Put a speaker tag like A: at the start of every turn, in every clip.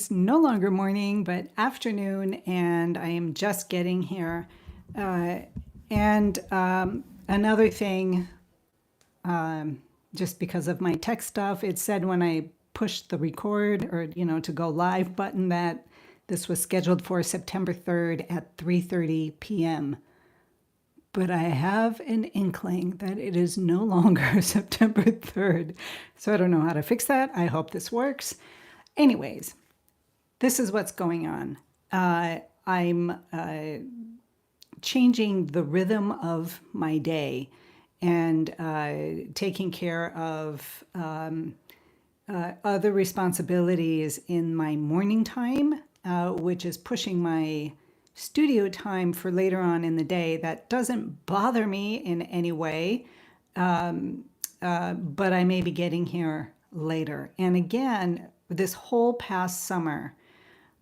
A: is no longer morning, but afternoon, and I am just getting here. Uh, and another thing, just because of my tech stuff, it said when I pushed the record or, to go live button that this was scheduled for September 3rd at 3:30 p.m. But I have an inkling that it is no longer September 3rd. So I don't know how to fix that. I hope this works. Anyways, this is what's going on. I'm changing the rhythm of my day and taking care of other responsibilities in my morning time, which is pushing my studio time for later on in the day. That doesn't bother me in any way, but I may be getting here later. And again, this whole past summer,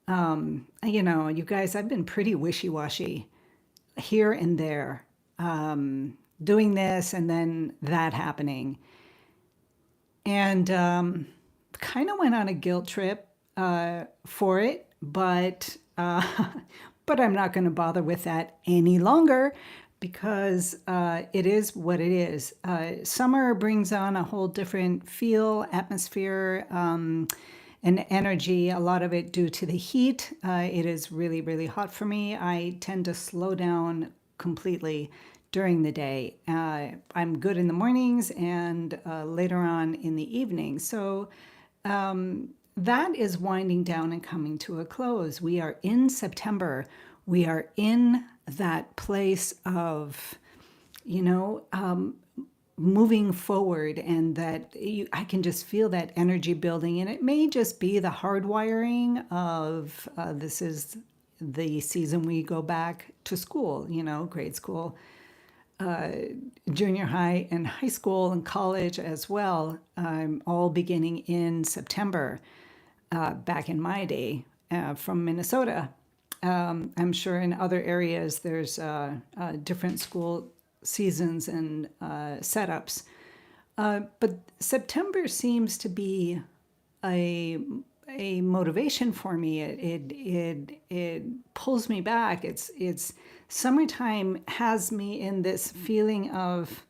A: you guys, I've been pretty wishy-washy here and there, doing this and then that happening. And kind of went on a guilt trip for it, but but I'm not going to bother with that any longer because it is what it is. Summer brings on a whole different feel, atmosphere, and energy, a lot of it due to the heat. It is really, really hot for me. I tend to slow down completely during the day. I'm good in the mornings and later on in the evening. So that is winding down and coming to a close. We are in September. We are in that place of, moving forward, and that I can just feel that energy building. And it may just be the hardwiring of this is the season we go back to school, grade school, junior high and high school and college as well, all beginning in September. Back in my day, from Minnesota. I'm sure in other areas there's different school seasons and setups. But September seems to be a motivation for me. It pulls me back. It's summertime has me in this feeling of,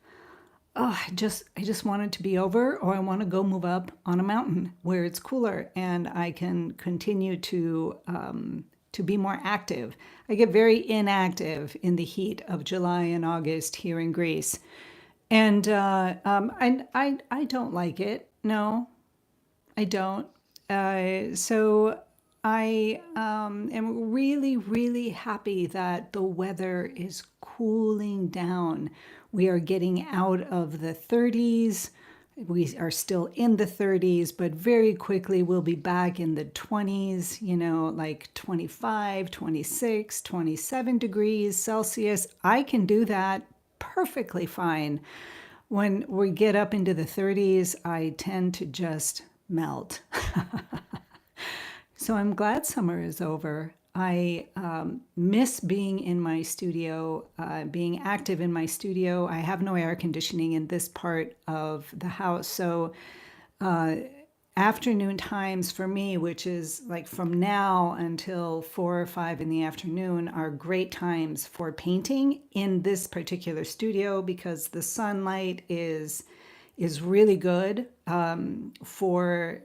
A: oh, I just want it to be over, or I want to go move up on a mountain where it's cooler and I can continue to be more active. I get very inactive in the heat of July and August here in Greece, and I don't like it. No, I don't. So I am really, really happy that the weather is cooling down. We are getting out of the 30s. We are still in the 30s, but very quickly we'll be back in the 20s, like 25, 26, 27 degrees Celsius. I can do that perfectly fine. When we get up into the 30s, I tend to just melt. So I'm glad summer is over. I miss being in my studio, being active in my studio. I have no air conditioning in this part of the house. So afternoon times for me, which is like from now until 4 or 5 in the afternoon, are great times for painting in this particular studio because the sunlight is really good for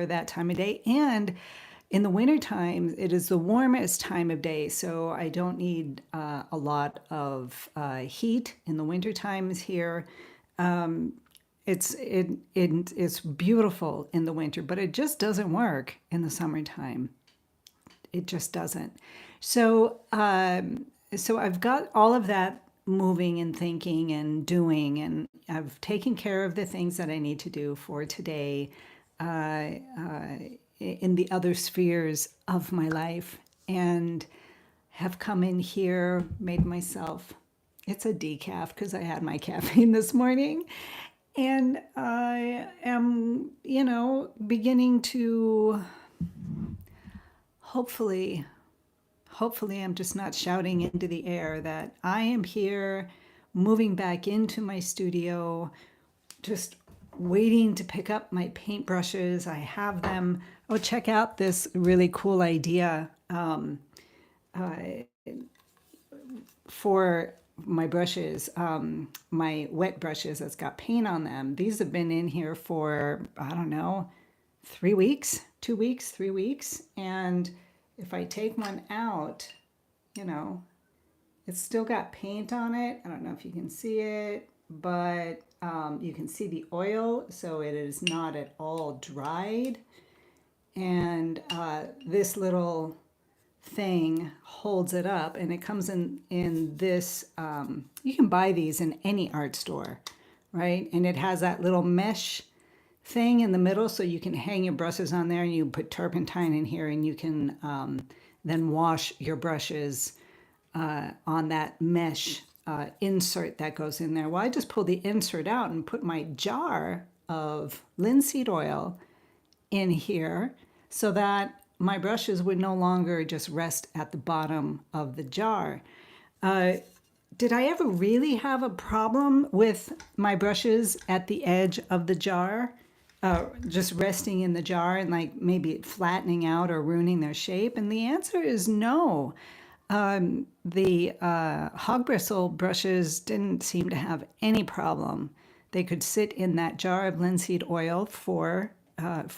A: that time of day. And in the winter time, it is the warmest time of day, so I don't need a lot of heat in the winter times here. It's beautiful in the winter, but it just doesn't work in the summertime. It just doesn't. So so I've got all of that moving and thinking and doing, and I've taken care of the things that I need to do for today. In the other spheres of my life, and have come in here, made myself, it's a decaf because I had my caffeine this morning, and I am, beginning to hopefully, I'm just not shouting into the air that I am here, moving back into my studio, just waiting to pick up my paintbrushes. I have them. Oh, check out this really cool idea for my brushes, my wet brushes that's got paint on them. These have been in here for, I don't know, 3 weeks, 2 weeks, 3 weeks. And if I take one out, you know, it's still got paint on it. I don't know if you can see it, but you can see the oil, so it is not at all dried. And this little thing holds it up, and it comes in this. You can buy these in any art store, right? And it has that little mesh thing in the middle, so you can hang your brushes on there, and you put turpentine in here, and you can then wash your brushes on that mesh insert that goes in there. Well, I just pulled the insert out and put my jar of linseed oil in here so that my brushes would no longer just rest at the bottom of the jar. Did I ever really have a problem with my brushes at the edge of the jar, just resting in the jar and like maybe flattening out or ruining their shape? And the answer is no. The hog bristle brushes didn't seem to have any problem. They could sit in that jar of linseed oil for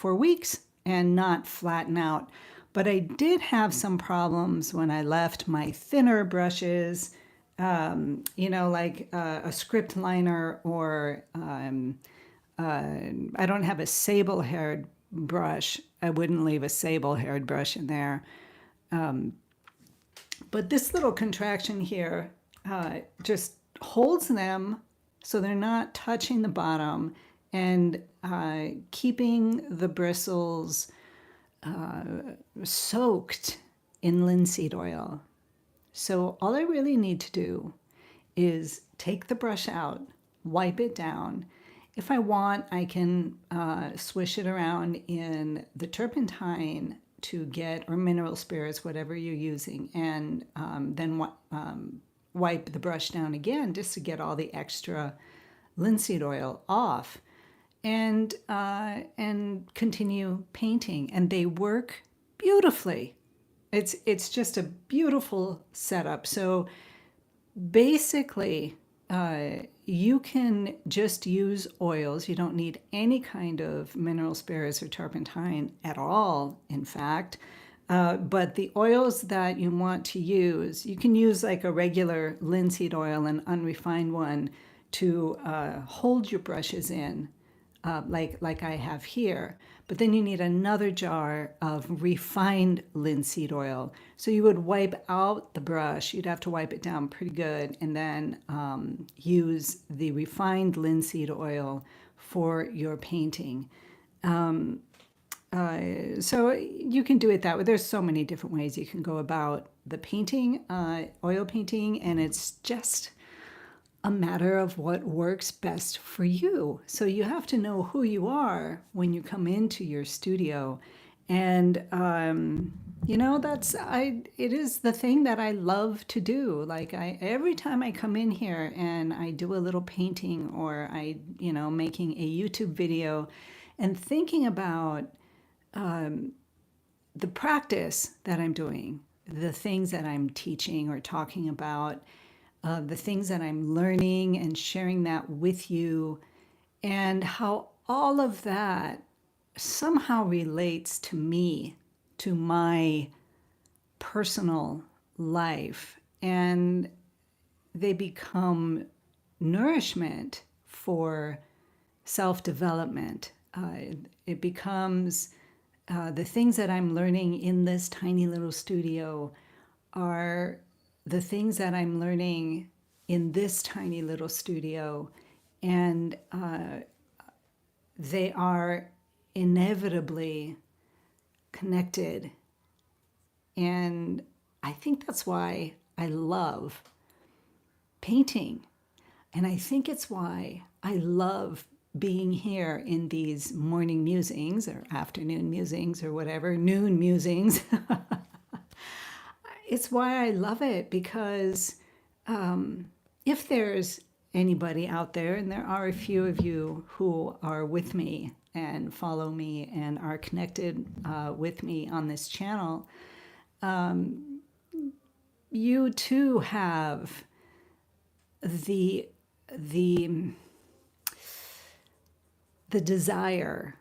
A: weeks and not flatten out. But I did have some problems when I left my thinner brushes, like a script liner, or I don't have a sable-haired brush. I wouldn't leave a sable-haired brush in there. But this little contraction here just holds them so they're not touching the bottom, and keeping the bristles soaked in linseed oil. So all I really need to do is take the brush out, wipe it down. If I want, I can swish it around in the turpentine to get, or mineral spirits, whatever you're using, and then wipe the brush down again just to get all the extra linseed oil off, and continue painting. And they work beautifully. It's just a beautiful setup. So basically, you can just use oils. You don't need any kind of mineral spirits or turpentine at all, in fact. But the oils that you want to use, you can use like a regular linseed oil, an unrefined one, to hold your brushes in, like I have here. But then you need another jar of refined linseed oil. So you would wipe out the brush. You'd have to wipe it down pretty good, and then use the refined linseed oil for your painting. So you can do it that way. There's so many different ways you can go about the painting, oil painting, and it's just a matter of what works best for you. So you have to know who you are when you come into your studio. And, it is the thing that I love to do. Like every time I come in here and I do a little painting, or making a YouTube video, and thinking about the practice that I'm doing, the things that I'm teaching or talking about, the things that I'm learning, and sharing that with you, and how all of that somehow relates to me, to my personal life, and they become nourishment for self-development. It becomes the things that I'm learning in this tiny little studio are the things that I'm learning in this tiny little studio, and they are inevitably connected. And I think that's why I love painting. And I think it's why I love being here in these morning musings, or afternoon musings, or whatever, noon musings. It's why I love it, because if there's anybody out there, and there are a few of you who are with me and follow me and are connected with me on this channel, you too have the the the desire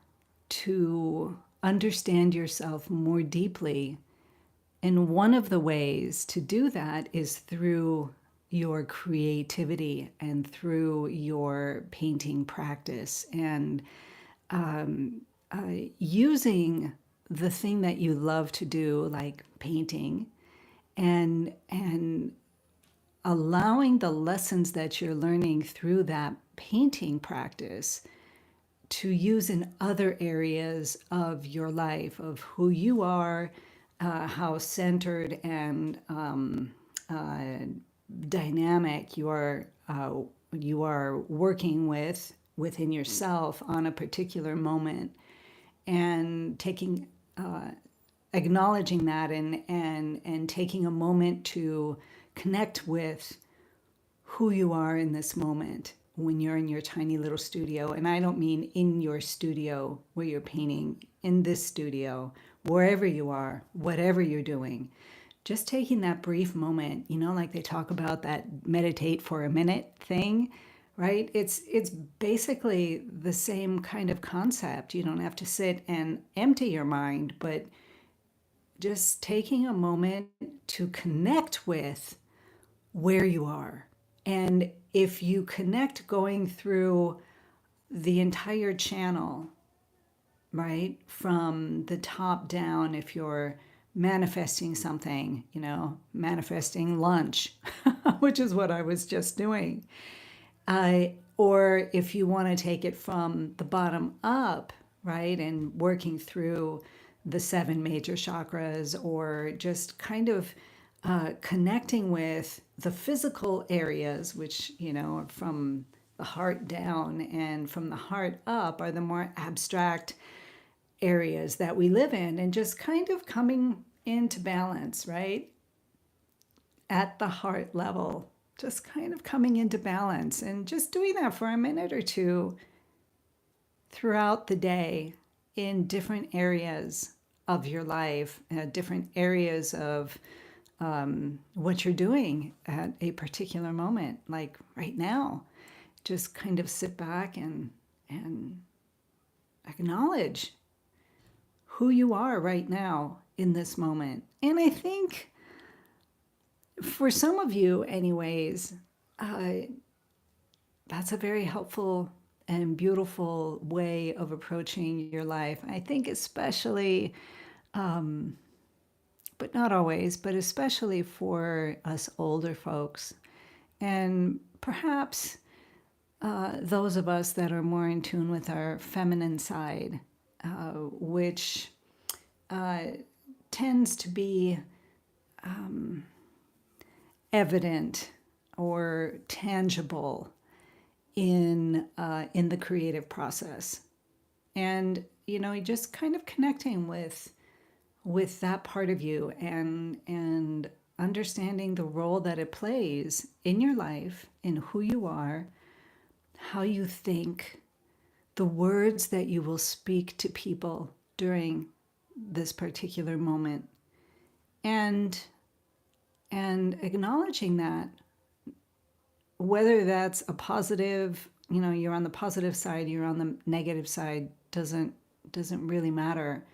A: to understand yourself more deeply. And one of the ways to do that is through your creativity and through your painting practice, and using the thing that you love to do, like painting, and allowing the lessons that you're learning through that painting practice to use in other areas of your life, of who you are, how centered and dynamic you are working within yourself on a particular moment, and taking acknowledging that, and taking a moment to connect with who you are in this moment when you're in your tiny little studio. And I don't mean in your studio where you're painting, in this studio, wherever you are, whatever you're doing. Just taking that brief moment, like they talk about that meditate for a minute thing, right? It's basically the same kind of concept. You don't have to sit and empty your mind, but just taking a moment to connect with where you are. And if you connect going through the entire channel, right, from the top down, if you're manifesting something, manifesting lunch, which is what I was just doing, or if you want to take it from the bottom up, right, and working through the 7 major chakras, or just kind of connecting with the physical areas, which, are from the heart down, and from the heart up are the more abstract areas that we live in, and just kind of coming into balance, right? At the heart level, just kind of coming into balance, and just doing that for a minute or two throughout the day in different areas of your life, different areas of what you're doing at a particular moment, like right now. Just kind of sit back and acknowledge who you are right now in this moment. And I think for some of you, anyways, that's a very helpful and beautiful way of approaching your life. I think especially, but not always, but especially for us older folks, and perhaps those of us that are more in tune with our feminine side, which tends to be evident or tangible in the creative process. And just kind of connecting with that part of you, and understanding the role that it plays in your life, in who you are, how you think, the words that you will speak to people during this particular moment, and acknowledging that, whether that's a positive, you're on the positive side, you're on the negative side, doesn't really matter.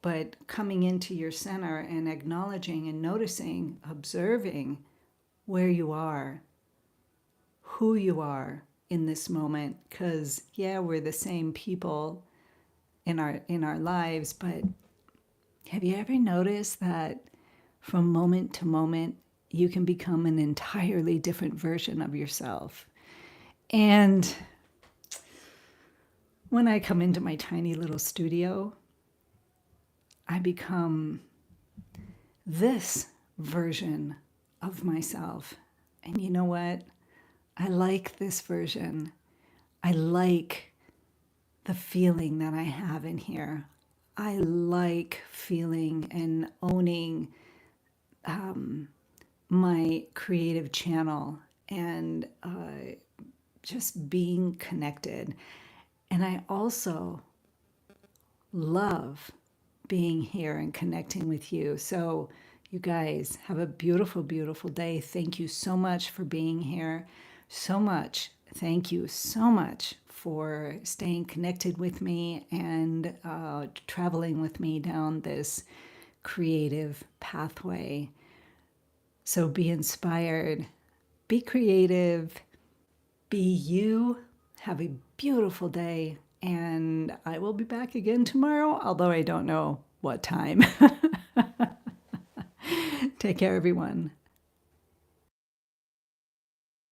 A: But coming into your center and acknowledging and noticing, observing where you are, who you are in this moment. Because we're the same people in our lives, but have you ever noticed that from moment to moment you can become an entirely different version of yourself? And when I come into my tiny little studio, I become this version of myself. And you know what? I like this version. I like the feeling that I have in here. I like feeling and owning my creative channel, and just being connected. And I also love being here and connecting with you. So, you guys have a beautiful, beautiful day. Thank you so much for being here. So much. Thank you so much for staying connected with me and traveling with me down this creative pathway. So, be inspired, be creative, be you. Have a beautiful day. And I will be back again tomorrow, although I don't know what time. Take care, everyone.